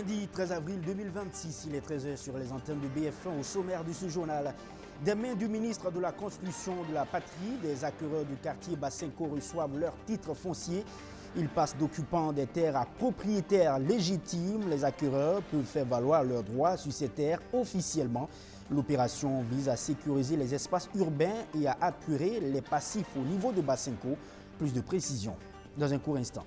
Lundi 13 avril 2026, il est 13h sur les antennes de BF1. Au sommaire de ce journal, des mains du ministre de la Construction de la Patrie, des acquéreurs du quartier Bassenco reçoivent leur titre foncier. Ils passent d'occupants des terres à propriétaires légitimes. Les acquéreurs peuvent faire valoir leurs droits sur ces terres officiellement. L'opération vise à sécuriser les espaces urbains et à apurer les passifs au niveau de Bassenco. Plus de précision dans un court instant.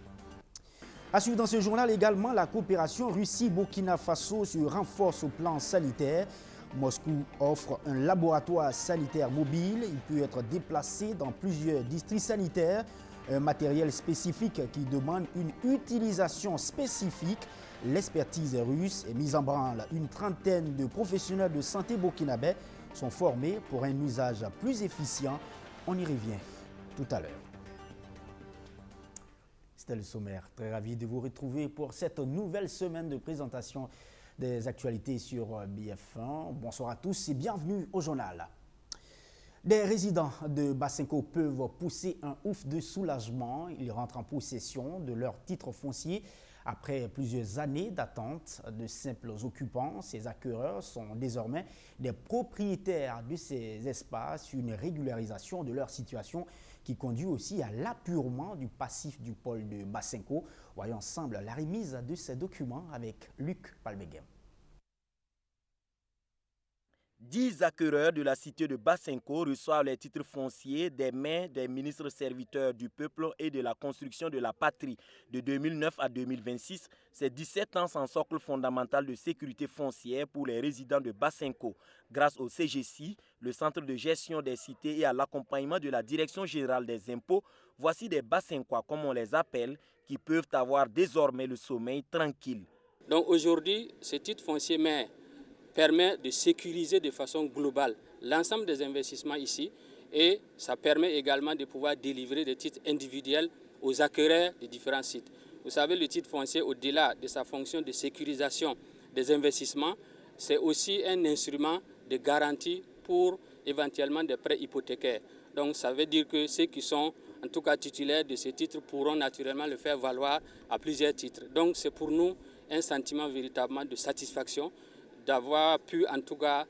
À suivre dans ce journal également, la coopération Russie-Burkina Faso se renforce au plan sanitaire. Moscou offre un laboratoire sanitaire mobile. Il peut être déplacé dans plusieurs districts sanitaires. Un matériel spécifique qui demande une utilisation spécifique. L'expertise russe est mise en branle. Une trentaine de professionnels de santé burkinabais sont formés pour un usage plus efficient. On y revient tout à l'heure. C'était le sommaire. Très ravi de vous retrouver pour cette nouvelle semaine de présentation des actualités sur BF1. Bonsoir à tous et bienvenue au journal. Des résidents de Bassenco peuvent pousser un ouf de soulagement. Ils rentrent en possession de leur titre foncier après plusieurs années d'attente de simples occupants. Ces acquéreurs sont désormais des propriétaires de ces espaces, une régularisation de leur situation qui conduit aussi à l'apurement du passif du pôle de Bassenco. Voyons ensemble la remise de ces documents avec Luc Palmeguem. 10 acquéreurs de la cité de Bassenco reçoivent les titres fonciers des mains des ministres serviteurs du peuple et de la construction de la patrie. De 2009 à 2026, c'est 17 ans sans socle fondamental de sécurité foncière pour les résidents de Bassenco. Grâce au CGC, le centre de gestion des cités, et à l'accompagnement de la Direction générale des impôts, voici des Bassencois, comme on les appelle, qui peuvent avoir désormais le sommeil tranquille. Donc aujourd'hui, ce titre foncier main permet de sécuriser de façon globale l'ensemble des investissements ici et ça permet également de pouvoir délivrer des titres individuels aux acquéreurs des différents sites. Vous savez, le titre foncier, au-delà de sa fonction de sécurisation des investissements, c'est aussi un instrument de garantie pour éventuellement des prêts hypothécaires. Donc ça veut dire que ceux qui sont en tout cas titulaires de ces titres pourront naturellement le faire valoir à plusieurs titres. Donc c'est pour nous un sentiment véritablement de satisfaction d'avoir pu en tout cas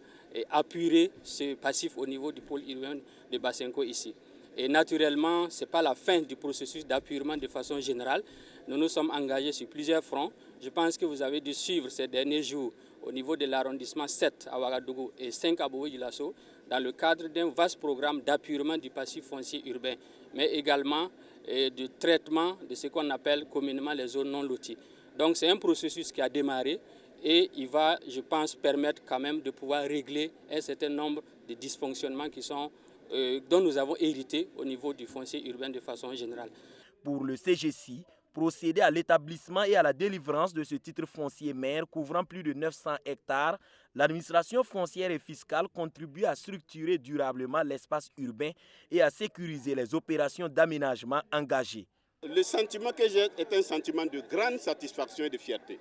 appuyer ce passif au niveau du pôle urbain de Bassenco ici. Et naturellement, ce n'est pas la fin du processus d'appuyement de façon générale. Nous nous sommes engagés sur plusieurs fronts. Je pense que vous avez dû suivre ces derniers jours au niveau de l'arrondissement 7 à Ouagadougou et 5 à Bobo-Dioulasso dans le cadre d'un vaste programme d'appuyement du passif foncier urbain, mais également de traitement de ce qu'on appelle communément les zones non loties. Donc c'est un processus qui a démarré et il va, je pense, permettre quand même de pouvoir régler un certain nombre de dysfonctionnements qui sont, dont nous avons hérité au niveau du foncier urbain de façon générale. Pour le CGC, procéder à l'établissement et à la délivrance de ce titre foncier maire couvrant plus de 900 hectares, l'administration foncière et fiscale contribue à structurer durablement l'espace urbain et à sécuriser les opérations d'aménagement engagées. Le sentiment que j'ai est un sentiment de grande satisfaction et de fierté.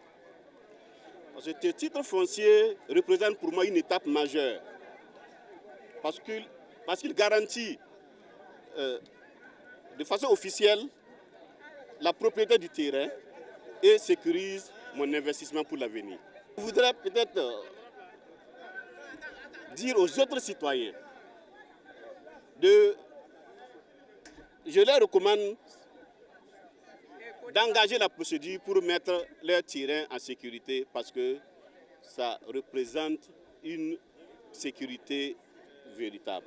Ce titre foncier représente pour moi une étape majeure parce qu'il garantit de façon officielle la propriété du terrain et sécurise mon investissement pour l'avenir. Je voudrais peut-être dire aux autres citoyens, je leur recommande d'engager la procédure pour mettre leur terrain en sécurité parce que ça représente une sécurité véritable.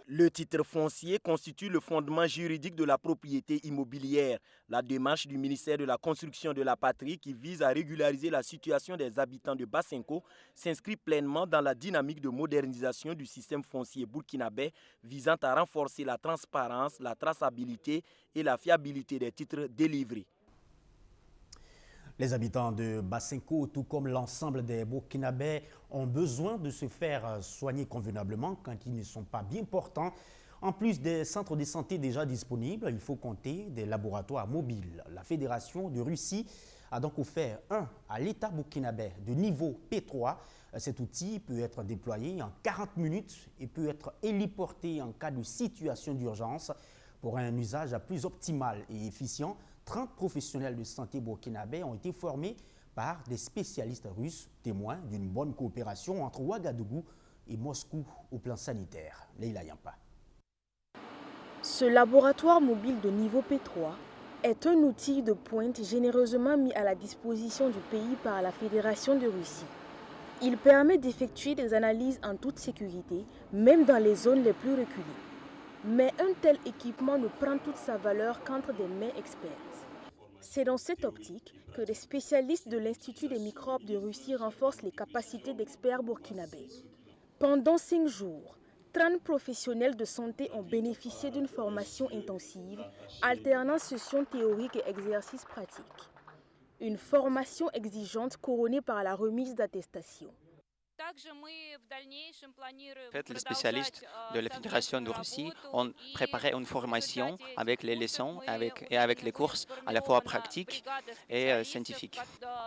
Le titre foncier constitue le fondement juridique de la propriété immobilière. La démarche du ministère de la Construction de la Patrie qui vise à régulariser la situation des habitants de Bassenco s'inscrit pleinement dans la dynamique de modernisation du système foncier burkinabé visant à renforcer la transparence, la traçabilité et la fiabilité des titres délivrés. Les habitants de Bassenco, tout comme l'ensemble des Burkinabés, ont besoin de se faire soigner convenablement quand ils ne sont pas bien portants. En plus des centres de santé déjà disponibles, il faut compter des laboratoires mobiles. La Fédération de Russie a donc offert un à l'État burkinabé de niveau P3. Cet outil peut être déployé en 40 minutes et peut être héliporté en cas de situation d'urgence. Pour un usage plus optimal et efficient, 30 professionnels de santé burkinabés ont été formés par des spécialistes russes, témoins d'une bonne coopération entre Ouagadougou et Moscou au plan sanitaire. Leila Yampa. Ce laboratoire mobile de niveau P3 est un outil de pointe généreusement mis à la disposition du pays par la Fédération de Russie. Il permet d'effectuer des analyses en toute sécurité, même dans les zones les plus reculées. Mais un tel équipement ne prend toute sa valeur qu'entre des mains expertes. C'est dans cette optique que les spécialistes de l'Institut des microbes de Russie renforcent les capacités d'experts burkinabés. Pendant 5 jours, 30 professionnels de santé ont bénéficié d'une formation intensive, alternant sessions théoriques et exercices pratiques. Une formation exigeante couronnée par la remise d'attestations. En fait, les spécialistes de la Fédération de Russie ont préparé une formation avec les leçons et avec les courses à la fois pratiques et scientifiques.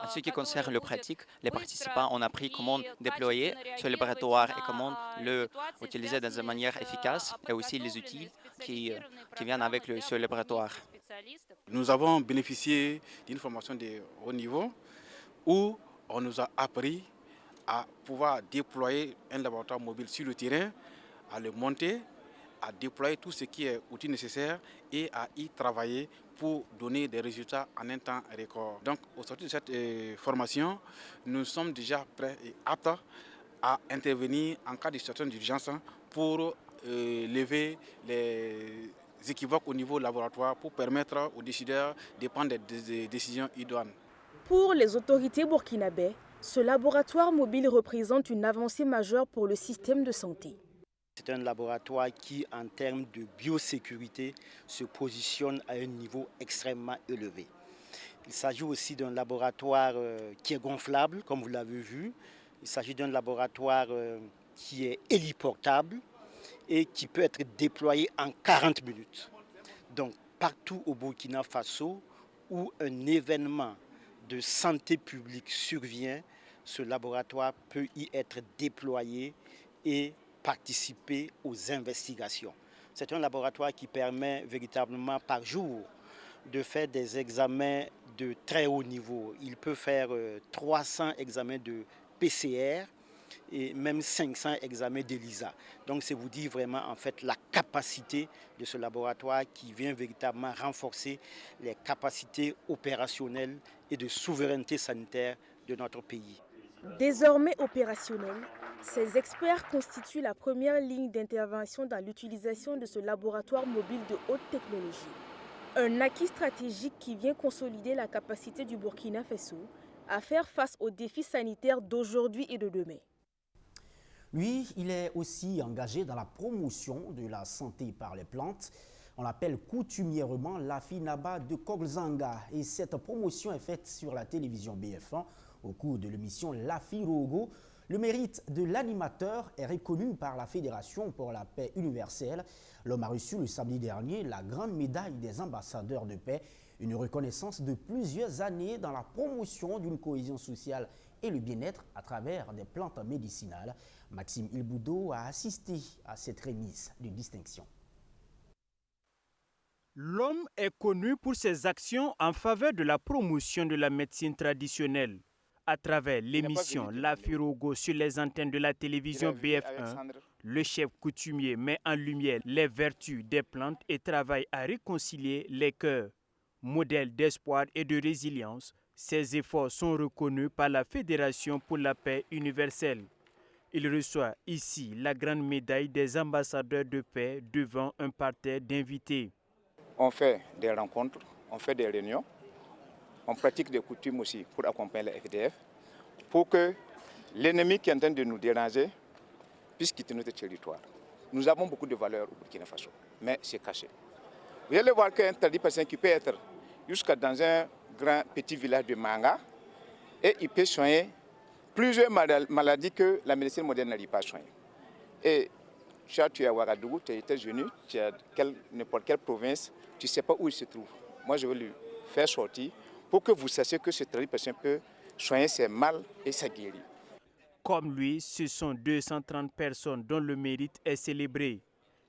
En ce qui concerne le pratique, les participants ont appris comment déployer ce laboratoire et comment l'utiliser dans une manière efficace et aussi les outils qui viennent avec ce laboratoire. Nous avons bénéficié d'une formation de haut niveau où on nous a appris à pouvoir déployer un laboratoire mobile sur le terrain, à le monter, à déployer tout ce qui est outil nécessaire et à y travailler pour donner des résultats en un temps record. Donc, au sortir de cette formation, nous sommes déjà prêts et aptes à intervenir en cas de situation d'urgence pour lever les équivoques au niveau laboratoire pour permettre aux décideurs de prendre des décisions idoines. Pour les autorités burkinabées, ce laboratoire mobile représente une avancée majeure pour le système de santé. C'est un laboratoire qui, en termes de biosécurité, se positionne à un niveau extrêmement élevé. Il s'agit aussi d'un laboratoire qui est gonflable, comme vous l'avez vu. Il s'agit d'un laboratoire qui est héliportable et qui peut être déployé en 40 minutes. Donc, partout au Burkina Faso où un événement de santé publique survient, ce laboratoire peut y être déployé et participer aux investigations. C'est un laboratoire qui permet véritablement par jour de faire des examens de très haut niveau. Il peut faire 300 examens de PCR et même 500 examens d'ELISA. Donc c'est vous dire vraiment en fait la capacité de ce laboratoire qui vient véritablement renforcer les capacités opérationnelles et de souveraineté sanitaire de notre pays. Désormais opérationnels, ces experts constituent la première ligne d'intervention dans l'utilisation de ce laboratoire mobile de haute technologie. Un acquis stratégique qui vient consolider la capacité du Burkina Faso à faire face aux défis sanitaires d'aujourd'hui et de demain. Lui, il est aussi engagé dans la promotion de la santé par les plantes. On l'appelle coutumièrement l'Afinaba de Kogzanga. Et cette promotion est faite sur la télévision BF1 au cours de l'émission Lafirogo. Le mérite de l'animateur est reconnu par la Fédération pour la paix universelle. L'homme a reçu le samedi dernier la grande médaille des ambassadeurs de paix, une reconnaissance de plusieurs années dans la promotion d'une cohésion sociale et le bien-être à travers des plantes médicinales. Maxime Ilboudo a assisté à cette remise de distinction. L'homme est connu pour ses actions en faveur de la promotion de la médecine traditionnelle. À travers l'émission Lafirogo sur les antennes de la télévision BF1, le chef coutumier met en lumière les vertus des plantes et travaille à réconcilier les cœurs. Modèle d'espoir et de résilience, ses efforts sont reconnus par la Fédération pour la paix universelle. Il reçoit ici la grande médaille des ambassadeurs de paix devant un parterre d'invités. On fait des rencontres, on fait des réunions, on pratique des coutumes aussi pour accompagner la FDF, pour que l'ennemi qui est en train de nous déranger puisse quitter notre territoire. Nous avons beaucoup de valeurs au Burkina Faso, mais c'est caché. Vous allez voir qu'un tradipraticien qui peut être jusqu'à dans un grand petit village de Manga et il peut soigner plusieurs maladies que la médecine moderne n'arrive pas à soigner. Et tu es à Ouagadougou, tu es aux États-Unis, tu es à n'importe quelle province, tu ne sais pas où il se trouve. Moi, je vais lui faire sortir pour que vous sachiez que ce tradipraticien peut soigner ses mal et ça guérit. Comme lui, ce sont 230 personnes dont le mérite est célébré.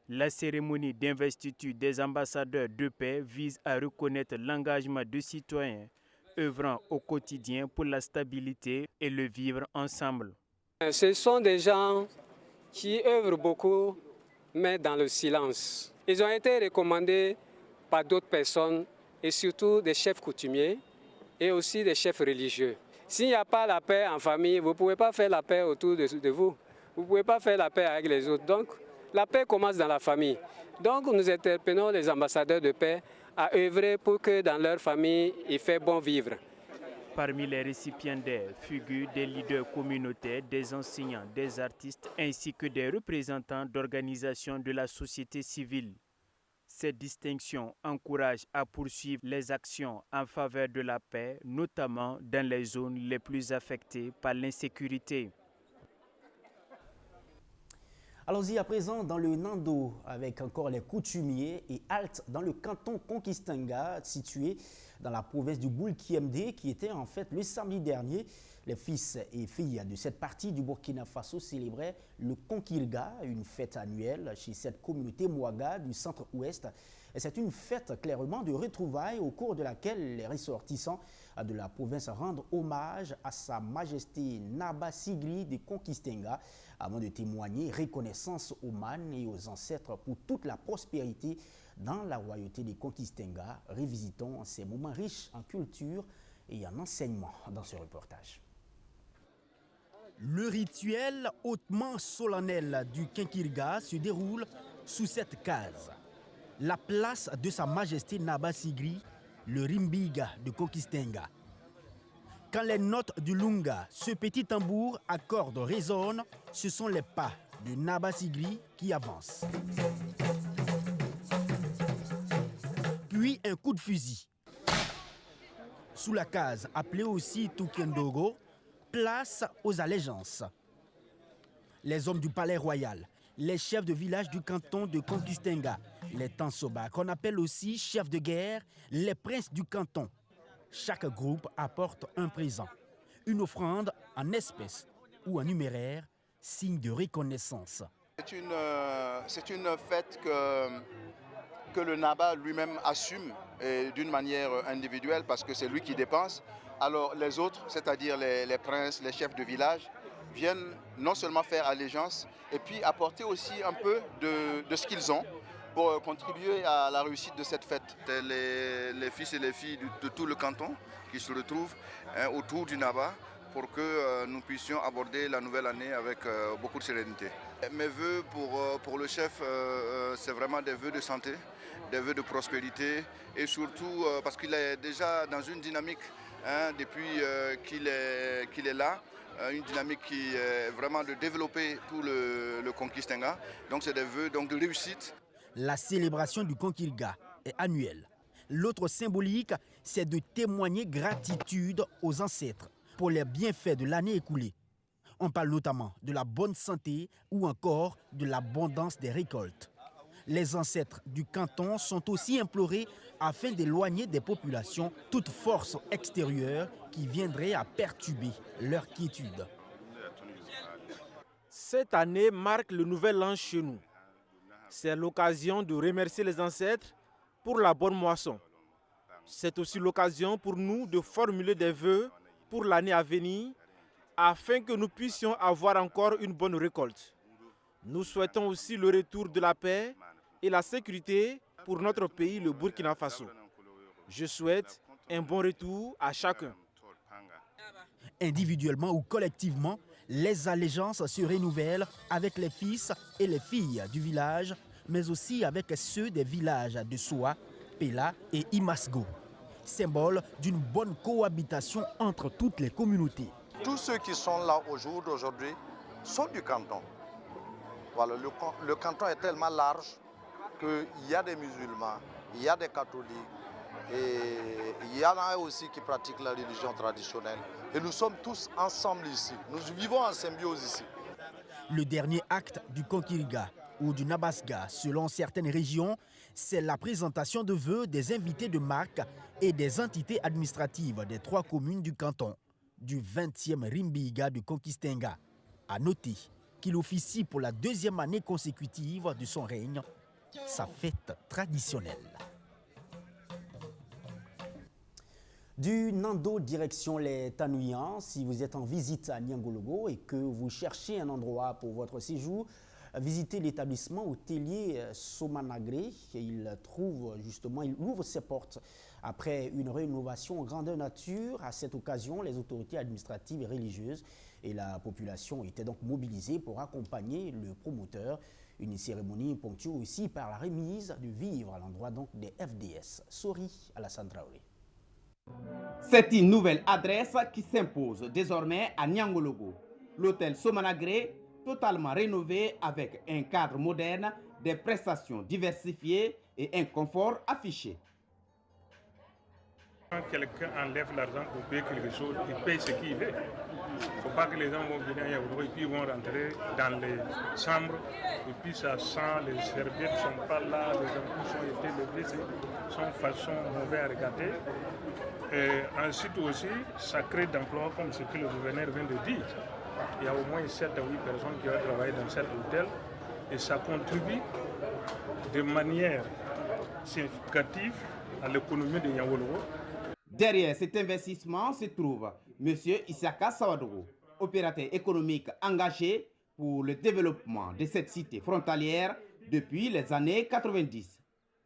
La cérémonie d'investiture des ambassadeurs de paix vise à reconnaître l'engagement de citoyens œuvrant au quotidien pour la stabilité et le vivre ensemble. Ce sont des gens qui œuvrent beaucoup, mais dans le silence. Ils ont été recommandés par d'autres personnes et surtout des chefs coutumiers et aussi des chefs religieux. S'il n'y a pas la paix en famille, vous ne pouvez pas faire la paix autour de vous. Vous ne pouvez pas faire la paix avec les autres. Donc, la paix commence dans la famille. Donc, nous interpellons les ambassadeurs de paix à œuvrer pour que dans leur famille, il fait bon vivre. Parmi les récipiendaires figurent des leaders communautaires, des enseignants, des artistes ainsi que des représentants d'organisations de la société civile. Cette distinction encourage à poursuivre les actions en faveur de la paix, notamment dans les zones les plus affectées par l'insécurité. Allons-y à présent dans le Nando avec encore les coutumiers et halte dans le canton Conquistenga situé dans la province du Boulkiemde qui était en fait le samedi dernier. Les fils et filles de cette partie du Burkina Faso célébraient le Konkilga, une fête annuelle chez cette communauté Mouaga du centre-ouest. Et c'est une fête clairement de retrouvailles au cours de laquelle les ressortissants de la province rendent hommage à sa majesté Naba Sigri de Conquistenga avant de témoigner reconnaissance aux mânes et aux ancêtres pour toute la prospérité dans la royauté des Conquistenga. Revisitons ces moments riches en culture et en enseignement dans ce reportage. Le rituel hautement solennel du Kinkirga se déroule sous cette case. La place de Sa Majesté Naba Sigri, le Rimbiga de Conquistenga. Quand les notes du Lunga, ce petit tambour à cordes résonnent, ce sont les pas de Naba Sigri qui avancent. Puis un coup de fusil. Sous la case, appelée aussi Tukendogo, place aux allégeances. Les hommes du palais royal, les chefs de village du canton de Conquistenga, les Tansoba, qu'on appelle aussi chefs de guerre, les princes du canton. Chaque groupe apporte un présent, une offrande en espèces ou en numéraire, signe de reconnaissance. C'est une fête que le Naba lui-même assume d'une manière individuelle parce que c'est lui qui dépense. Alors les autres, c'est-à-dire les princes, les chefs de village, viennent non seulement faire allégeance et puis apporter aussi un peu de ce qu'ils ont pour contribuer à la réussite de cette fête. Les fils et les filles de tout le canton qui se retrouvent autour du Naba pour que nous puissions aborder la nouvelle année avec beaucoup de sérénité. Mes vœux pour le chef, c'est vraiment des vœux de santé, des vœux de prospérité et surtout parce qu'il est déjà dans une dynamique depuis qu'il est là, une dynamique qui est vraiment de développer tout le Conquistenga. Donc c'est des vœux de réussite. La célébration du Konkilga est annuelle. L'autre symbolique, c'est de témoigner gratitude aux ancêtres pour les bienfaits de l'année écoulée. On parle notamment de la bonne santé ou encore de l'abondance des récoltes. Les ancêtres du canton sont aussi implorés afin d'éloigner des populations toute force extérieure qui viendrait à perturber leur quiétude. Cette année marque le nouvel an chez nous. C'est l'occasion de remercier les ancêtres pour la bonne moisson. C'est aussi l'occasion pour nous de formuler des vœux pour l'année à venir afin que nous puissions avoir encore une bonne récolte. Nous souhaitons aussi le retour de la paix et la sécurité pour notre pays, le Burkina Faso. Je souhaite un bon retour à chacun. Individuellement ou collectivement, les allégeances se renouvellent avec les fils et les filles du village, mais aussi avec ceux des villages de Soa, Pela et Imasgo, symbole d'une bonne cohabitation entre toutes les communautés. Tous ceux qui sont là au jour d'aujourd'hui sont du canton. Voilà, le canton est tellement large qu'il y a des musulmans, il y a des catholiques, et il y en a aussi qui pratiquent la religion traditionnelle. Et nous sommes tous ensemble ici. Nous vivons en symbiose ici. Le dernier acte du Konkilga ou du Nabasga, selon certaines régions, c'est la présentation de vœux des invités de marque et des entités administratives des 3 communes du canton, du 20e Rimbiga de Conquistenga. À noter qu'il officie pour la 2e année consécutive de son règne, sa fête traditionnelle. Du Nando direction les Tanouillans, si vous êtes en visite à Niangologo et que vous cherchez un endroit pour votre séjour, visitez l'établissement hôtelier Somanagré. Il ouvre ses portes après une rénovation en grandeur nature. À cette occasion, les autorités administratives et religieuses et la population étaient donc mobilisées pour accompagner le promoteur. Une cérémonie ponctuée aussi par la remise de vivres à l'endroit donc des FDS. Sori Alassane Traoré. C'est une nouvelle adresse qui s'impose désormais à Niangologo. L'hôtel Somanagré, totalement rénové avec un cadre moderne, des prestations diversifiées et un confort affiché. Quand quelqu'un enlève l'argent pour payer quelque chose, il paye ce qu'il veut. Il ne faut pas que les gens vont venir à Niangologo et puis vont rentrer dans les chambres et puis ça sent, les serviettes ne sont pas là, les ampoules ont été levées, sont façon mauvais à regarder. Et ensuite aussi, ça crée d'emplois comme ce que le gouverneur vient de dire. Il y a au moins 7 à 8 personnes qui vont travailler dans cet hôtel et ça contribue de manière significative à l'économie de Niangologo. Derrière cet investissement se trouve M. Isaka Sawadogo, opérateur économique engagé pour le développement de cette cité frontalière depuis les années 90.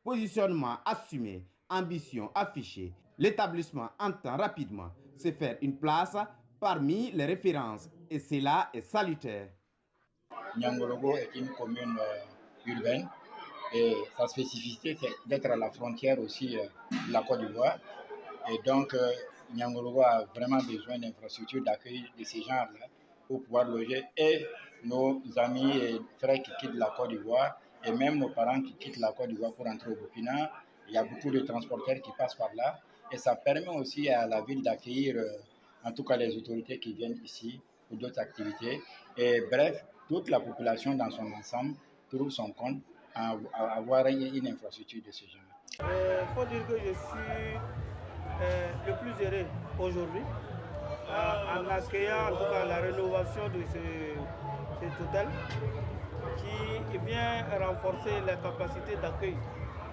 Positionnement assumé, ambition affichée, l'établissement entend rapidement se faire une place parmi les références et cela est salutaire. Niangologo est une commune urbaine et sa spécificité c'est d'être à la frontière aussi de la Côte d'Ivoire. Et donc Niangologo a vraiment besoin d'infrastructures d'accueil de ces gens-là pour pouvoir loger et nos amis et frères qui quittent la Côte d'Ivoire et même nos parents qui quittent la Côte d'Ivoire pour entrer au Burkina. Il y a beaucoup de transporteurs qui passent par là et ça permet aussi à la ville d'accueillir en tout cas les autorités qui viennent ici pour d'autres activités. Et bref, toute la population dans son ensemble trouve son compte à avoir une infrastructure de ce genre. Il faut dire que je suis le plus heureux aujourd'hui en accueillant en tout cas la rénovation de cet hôtel qui vient renforcer la capacité d'accueil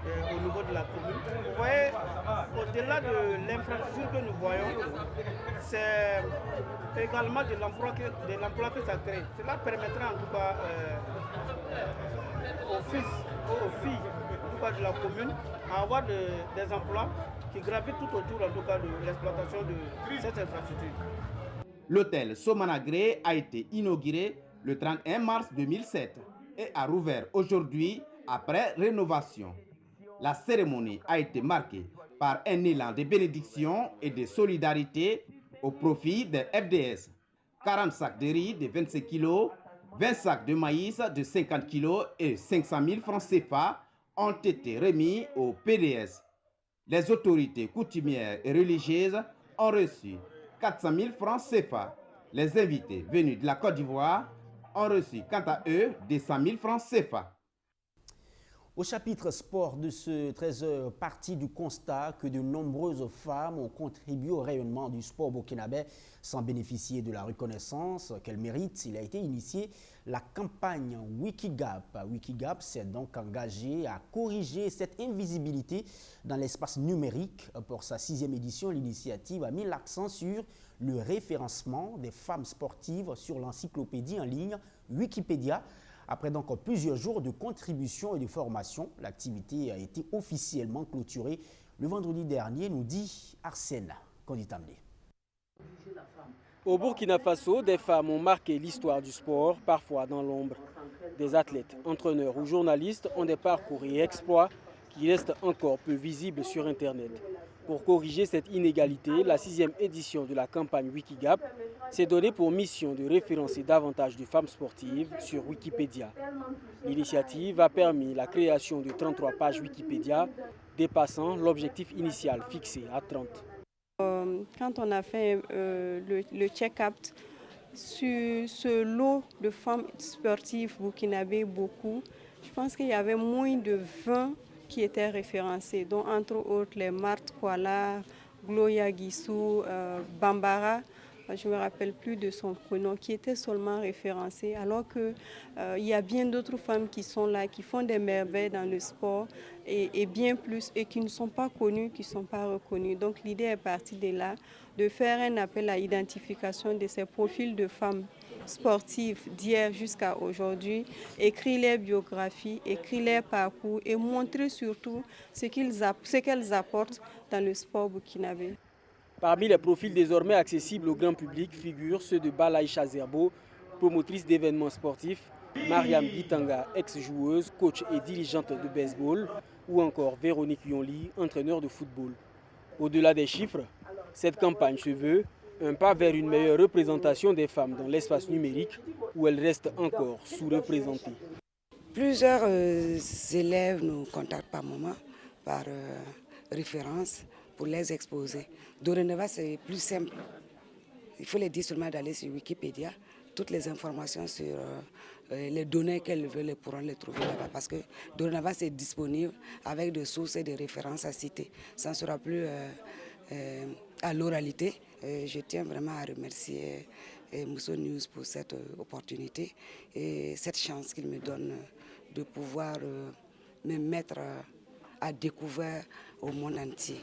au niveau de la commune. Vous voyez, au-delà de l'infrastructure que nous voyons, c'est également de l'emploi que ça crée. Cela permettra en tout cas aux filles en tout cas, de la commune à avoir des emplois qui gravitent tout autour en tout cas de l'exploitation de cette infrastructure. L'hôtel Somanagré a été inauguré le 31 mars 2007 et a rouvert aujourd'hui après rénovation. La cérémonie a été marquée par un élan de bénédiction et de solidarité au profit des FDS. 40 sacs de riz de 25 kg, 20 sacs de maïs de 50 kg et 500 000 francs CFA ont été remis au PDS. Les autorités coutumières et religieuses ont reçu 400 000 francs CFA. Les invités venus de la Côte d'Ivoire ont reçu quant à eux des 100 000 francs CFA. Au chapitre sport de ce 13h, partie du constat que de nombreuses femmes ont contribué au rayonnement du sport burkinabé sans bénéficier de la reconnaissance qu'elles méritent. Il a été initié la campagne Wikigap. Wikigap s'est donc engagé à corriger cette invisibilité dans l'espace numérique. Pour sa 6e édition, l'initiative a mis l'accent sur le référencement des femmes sportives sur l'encyclopédie en ligne Wikipédia. Après donc plusieurs jours de contribution et de formation, l'activité a été officiellement clôturée le vendredi dernier, nous dit Arsène Konditamné. Au Burkina Faso, des femmes ont marqué l'histoire du sport, parfois dans l'ombre. Des athlètes, entraîneurs ou journalistes ont des parcours et exploits qui restent encore peu visibles sur Internet. Pour corriger cette inégalité, la 6e édition de la campagne Wikigap s'est donnée pour mission de référencer davantage de femmes sportives sur Wikipédia. L'initiative a permis la création de 33 pages Wikipédia, dépassant l'objectif initial fixé à 30. Quand on a fait le check-up sur ce lot de femmes sportives burkinabées, je pense qu'il y avait moins de 20 qui étaient référencées, dont entre autres les Marthe Kouala, Gloria Guissou, Bambara. je ne me rappelle plus de son prénom, qui était seulement référencée, alors qu'il y a bien d'autres femmes qui sont là, qui font des merveilles dans le sport et bien plus, et qui ne sont pas connues, qui ne sont pas reconnues. Donc l'idée est partie de là, de faire un appel à l'identification de ces profils de femmes sportives d'hier jusqu'à aujourd'hui, écrire les biographies, écrire les parcours et montrer surtout ce qu'elles apportent dans le sport burkinabé. Parmi les profils désormais accessibles au grand public figurent ceux de Balaïcha Zerbo, promotrice d'événements sportifs, Mariam Gitanga, ex-joueuse, coach et dirigeante de baseball, ou encore Véronique Yonli, entraîneur de football. Au-delà des chiffres, cette campagne se veut un pas vers une meilleure représentation des femmes dans l'espace numérique où elles restent encore sous-représentées. Plusieurs élèves nous contactent par moment, par référence, pour les exposer. Dorénavant, c'est plus simple. Il faut les dire seulement d'aller sur Wikipédia. Toutes les informations sur les données qu'elles veulent, elles pourront les trouver là-bas. Parce que dorénavant, c'est disponible avec des sources et des références à citer. Ça ne sera plus à l'oralité. Je tiens vraiment à remercier Mousso News pour cette opportunité et cette chance qu'il me donne de pouvoir me mettre à découvert au monde entier.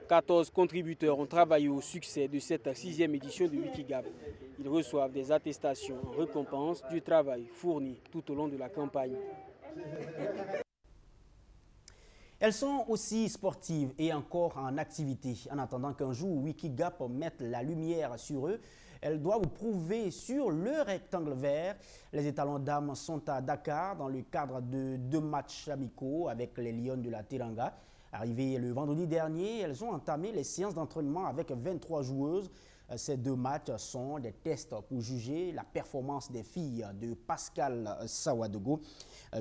14 contributeurs ont travaillé au succès de cette 6e édition de Wikigap. Ils reçoivent des attestations en récompense du travail fourni tout au long de la campagne. Elles sont aussi sportives et encore en activité. En attendant qu'un jour Wikigap mette la lumière sur eux, elles doivent prouver sur le rectangle vert. Les étalons dames sont à Dakar dans le cadre de 2 matchs amicaux avec les Lions de la Teranga. Arrivées le vendredi dernier, elles ont entamé les séances d'entraînement avec 23 joueuses. Ces 2 matchs sont des tests pour juger la performance des filles de Pascal Sawadogo.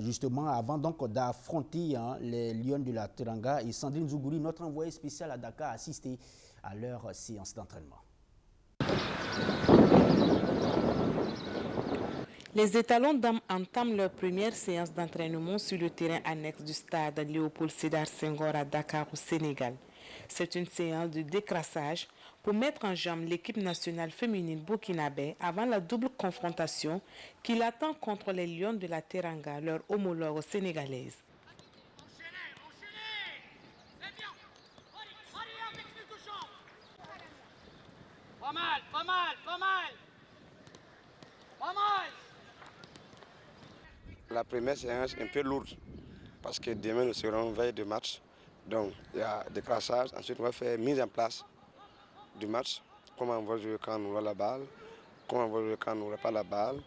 Justement, avant donc d'affronter les Lions de la Teranga, et Sandrine Zougouri, notre envoyée spéciale à Dakar, a assisté à leur séance d'entraînement. Les étalons dames entament leur première séance d'entraînement sur le terrain annexe du stade Léopold Sédar Senghor à Dakar au Sénégal. C'est une séance de décrassage pour mettre en jambe l'équipe nationale féminine burkinabé avant la double confrontation qui l'attend contre les Lions de la Teranga, leur homologue sénégalaise. Pas mal, pas mal, pas mal. Pas mal. La première séance est un peu lourde parce que demain nous serons veille de match. Donc il y a des crassages. Ensuite on va faire mise en place du match. Comment on va jouer quand on aura la balle, comment on va jouer quand on n'aura pas la balle.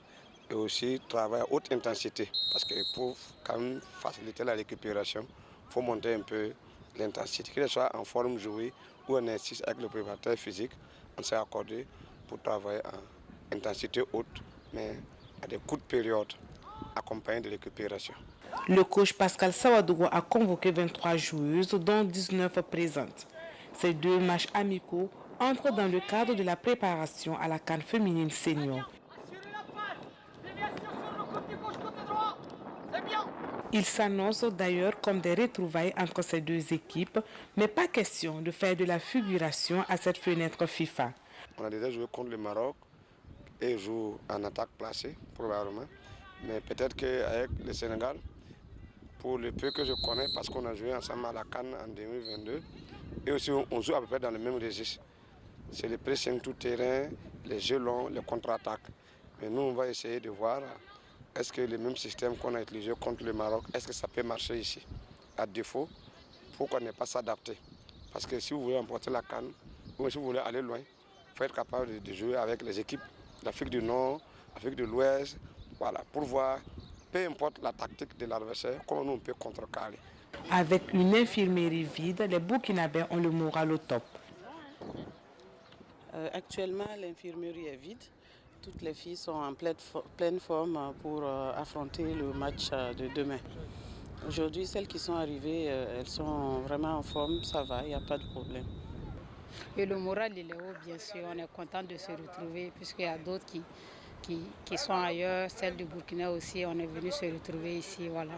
Et aussi travailler à haute intensité. Parce que pour quand même faciliter la récupération, il faut monter un peu l'intensité. Que ce soit en forme jouée ou en exercice avec le préparateur physique, on s'est accordé pour travailler en intensité haute, mais à des courtes périodes, accompagnées de récupération. Le coach Pascal Sawadogo a convoqué 23 joueuses, dont 19 présentes. Ces 2 matchs amicaux entrent dans le cadre de la préparation à la CAN féminine senior. Il s'annonce d'ailleurs comme des retrouvailles entre ces 2 équipes, mais pas question de faire de la figuration à cette fenêtre FIFA. On a déjà joué contre le Maroc et joue en attaque placée, probablement. Mais peut-être qu'avec le Sénégal, pour le peu que je connais, parce qu'on a joué ensemble à la CAN en 2022, et aussi on joue à peu près dans le même registre. C'est le pressing tout terrain, les jeux longs, les contre-attaques. Mais nous, on va essayer de voir est-ce que le même système qu'on a utilisé contre le Maroc, est-ce que ça peut marcher ici? À défaut, pourquoi ne pas s'adapter? Parce que si vous voulez emporter la CAN, ou si vous voulez aller loin, il faut être capable de jouer avec les équipes d'Afrique du Nord, Afrique de l'Ouest, voilà, pour voir, peu importe la tactique de l'adversaire, comment nous on peut contrecarrer. Avec une infirmerie vide, les Burkinabés ont le moral au top. Actuellement, l'infirmerie est vide. Toutes les filles sont en pleine forme pour affronter le match de demain. Aujourd'hui, celles qui sont arrivées, elles sont vraiment en forme, ça va, il n'y a pas de problème. Et le moral, il est haut, bien sûr. On est content de se retrouver puisqu'il y a d'autres qui sont ailleurs, celles du Burkina aussi, on est venu se retrouver ici. Voilà.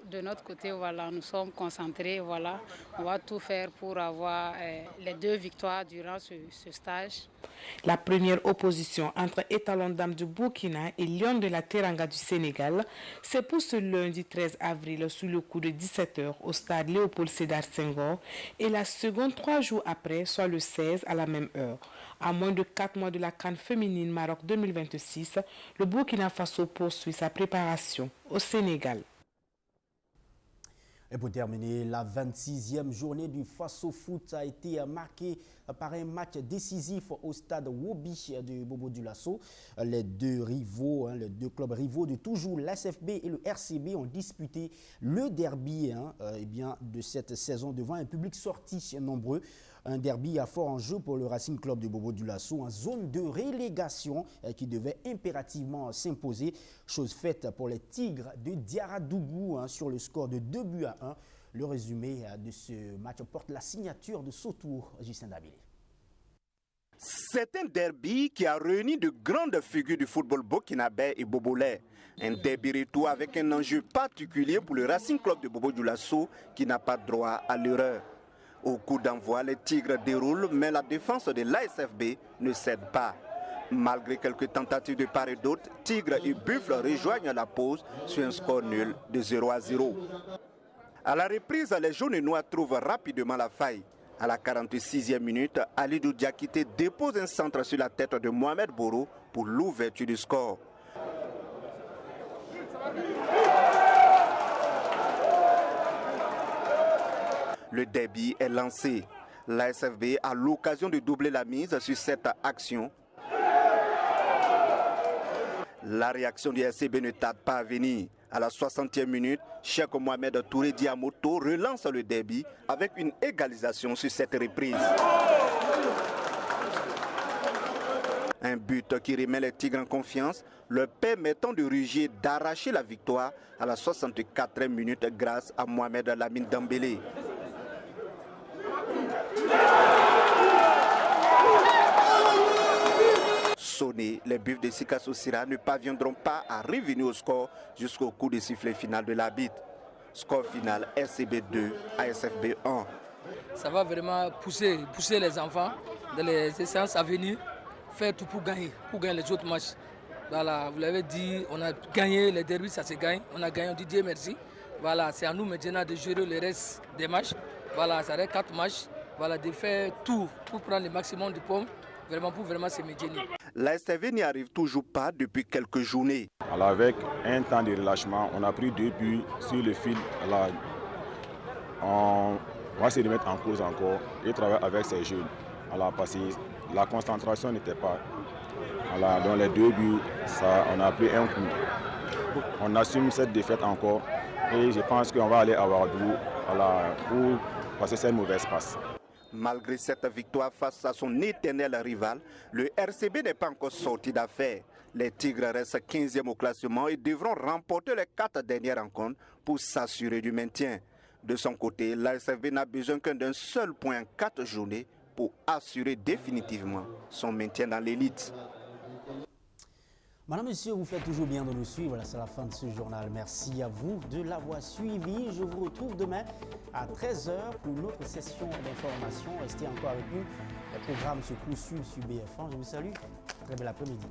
De notre côté, voilà, nous sommes concentrés, voilà. On va tout faire pour avoir les 2 victoires durant ce stage. La première opposition entre Étalon Dames du Burkina et Lion de la Teranga du Sénégal, c'est pour ce lundi 13 avril sous le coup de 17h au stade Léopold Sédar Senghor et la seconde 3 jours après, soit le 16 à la même heure. À moins de 4 mois de la CAN féminine Maroc 2026, le Burkina Faso poursuit sa préparation au Sénégal. Et pour terminer, la 26e journée du Faso Foot a été marquée par un match décisif au stade Wobi de Bobo Dioulasso. Les 2 rivaux, les 2 clubs rivaux de toujours, l'ASFB et le RCB, ont disputé le derby de cette saison devant un public sorti nombreux. Un derby à fort enjeu pour le Racing Club de Bobo Dioulasso en zone de relégation qui devait impérativement s'imposer. Chose faite pour les Tigres de Diaradougou sur le score de 2-1. Le résumé de ce match porte la signature de Sotour, Justin Dabili. C'est un derby qui a réuni de grandes figures du football burkinabé et bobolais. Un derby retour avec un enjeu particulier pour le Racing Club de Bobo Dioulasso qui n'a pas droit à l'erreur. Au coup d'envoi, les Tigres déroulent, mais la défense de l'ASFB ne cède pas. Malgré quelques tentatives de part et d'autre, Tigres et Buffles rejoignent la pause sur un score nul de 0-0. À la reprise, les jaunes et noirs trouvent rapidement la faille. À la 46e minute, Alidou Diakité dépose un centre sur la tête de Mohamed Boro pour l'ouverture du score. Le derby est lancé. L'ASFB a l'occasion de doubler la mise sur cette action. La réaction du RCB ne tarde pas à venir. À la 60e minute, Cheikh Mohamed Touré Diamoto relance le derby avec une égalisation sur cette reprise. Un but qui remet les Tigres en confiance, leur permettant de ruger d'arracher la victoire à la 64e minute grâce à Mohamed Lamine Dembélé. Sonnés, les Buffles de Sikasso Sira ne parviendront pas à revenir au score jusqu'au coup de sifflet final de l'arbitre. Score final RCB 2, ASFB 1. Ça va vraiment pousser les enfants dans les séances à venir, faire tout pour gagner les autres matchs. Voilà, vous l'avez dit, on a gagné les derbys, ça se gagne. On a gagné, on dit Dieu merci. Voilà, c'est à nous maintenant de gérer le reste des matchs. Voilà, ça reste 4 matchs. Voilà, de faire tout pour prendre le maximum de pommes, vraiment pour vraiment se maintenir. La STV n'y arrive toujours pas depuis quelques journées. Alors avec un temps de relâchement, on a pris 2 buts sur le fil. Alors, on va se remettre en cause encore et travailler avec ces jeunes. Alors, parce que la concentration n'était pas. Alors, dans les 2 buts, on a pris un coup. On assume cette défaite encore et je pense qu'on va aller à Ouagadougou pour passer cette mauvaise passe. Malgré cette victoire face à son éternel rival, le RCB n'est pas encore sorti d'affaire. Les Tigres restent 15e au classement et devront remporter les 4 dernières rencontres pour s'assurer du maintien. De son côté, l'ASFB n'a besoin qu'un d'un seul point en 4 journées pour assurer définitivement son maintien dans l'élite. Madame, Monsieur, vous faites toujours bien de nous suivre. Voilà, c'est la fin de ce journal. Merci à vous de l'avoir suivi. Je vous retrouve demain à 13h pour une autre session d'information. Restez encore avec nous. Le programme se poursuit sur BF1. Je vous salue. Très bel après-midi.